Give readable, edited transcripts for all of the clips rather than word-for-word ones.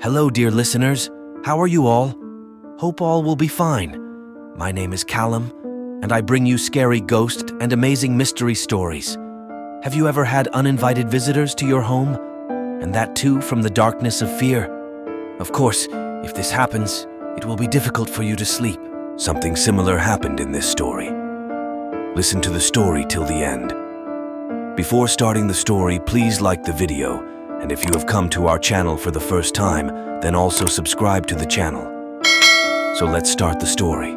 Hello, dear listeners. How are you all? Hope all will be fine. My name is Callum, and I bring you scary ghost and amazing mystery stories. Have you ever had uninvited visitors to your home? And that too from the darkness of fear? Of course, if this happens, it will be difficult for you to sleep. Something similar happened in this story. Listen to the story till the end. Before starting the story, please like the video, and if you have come to our channel for the first time, then also subscribe to the channel. So let's start the story.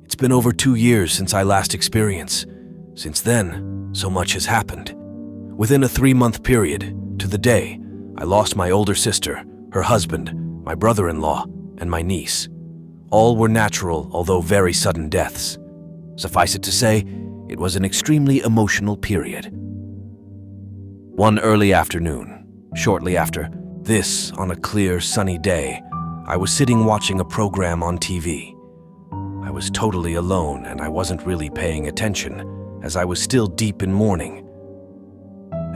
It's been over 2 years since I last experienced. Since then, so much has happened. Within a 3-month period, to the day, I lost my older sister, her husband, my brother-in-law, and my niece. All were natural, although very sudden deaths. Suffice it to say, it was an extremely emotional period. One early afternoon, shortly after this, on a clear, sunny day, I was sitting watching a program on TV. I was totally alone and I wasn't really paying attention, as I was still deep in mourning.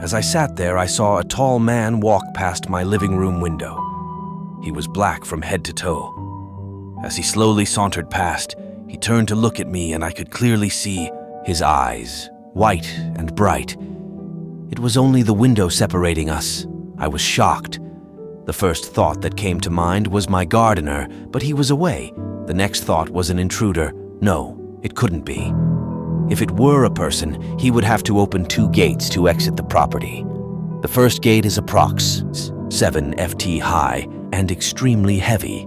As I sat there, I saw a tall man walk past my living room window. He was black from head to toe. As he slowly sauntered past, he turned to look at me and I could clearly see his eyes, white and bright. It was only the window separating us. I was shocked. The first thought that came to mind was my gardener, but he was away. The next thought was an intruder. No, it couldn't be. If it were a person, he would have to open 2 gates to exit the property. The first gate is approx. 7 ft high and extremely heavy.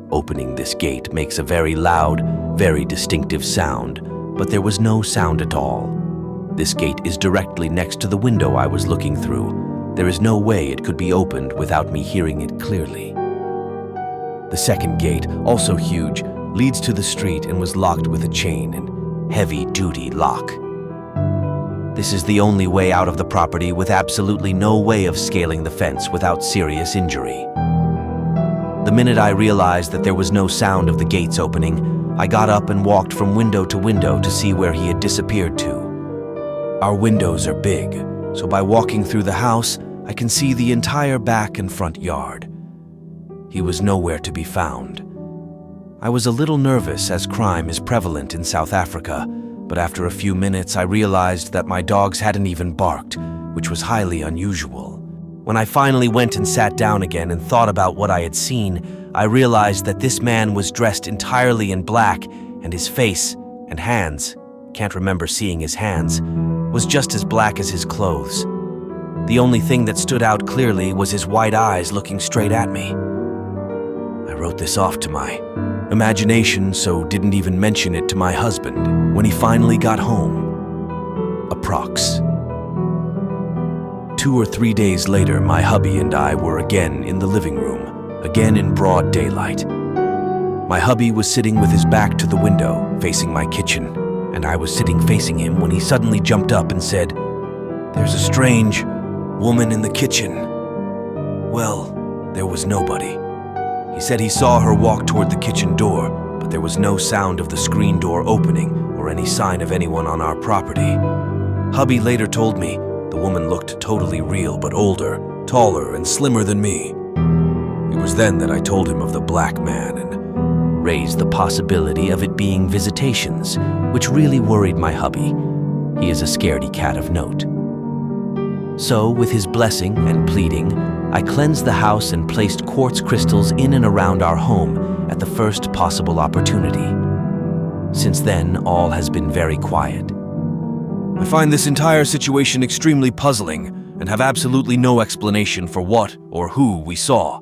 Opening this gate makes a very loud, very distinctive sound, but there was no sound at all. This gate is directly next to the window I was looking through. There is no way it could be opened without me hearing it clearly. The second gate, also huge, leads to the street and was locked with a chain and heavy-duty lock. This is the only way out of the property with absolutely no way of scaling the fence without serious injury. The minute I realized that there was no sound of the gates opening, I got up and walked from window to window to see where he had disappeared to. Our windows are big, so by walking through the house, I can see the entire back and front yard. He was nowhere to be found. I was a little nervous as crime is prevalent in South Africa, but after a few minutes I realized that my dogs hadn't even barked, which was highly unusual. When I finally went and sat down again and thought about what I had seen, I realized that this man was dressed entirely in black, and his face and hands, can't remember seeing his hands, was just as black as his clothes. The only thing that stood out clearly was his white eyes looking straight at me. I wrote this off to my imagination, so didn't even mention it to my husband when he finally got home. Approx. 2 or 3 days later, my hubby and I were again in the living room, again in broad daylight. My hubby was sitting with his back to the window, facing my kitchen, and I was sitting facing him when he suddenly jumped up and said, "There's a strange woman in the kitchen." Well, there was nobody. He said he saw her walk toward the kitchen door, but there was no sound of the screen door opening or any sign of anyone on our property. Hubby later told me the woman looked totally real but older, taller, and slimmer than me. It was then that I told him of the black man and raised the possibility of it being visitations, which really worried my hubby. He is a scaredy cat of note. So, with his blessing and pleading, I cleansed the house and placed quartz crystals in and around our home at the first possible opportunity. Since then, all has been very quiet. I find this entire situation extremely puzzling and have absolutely no explanation for what or who we saw.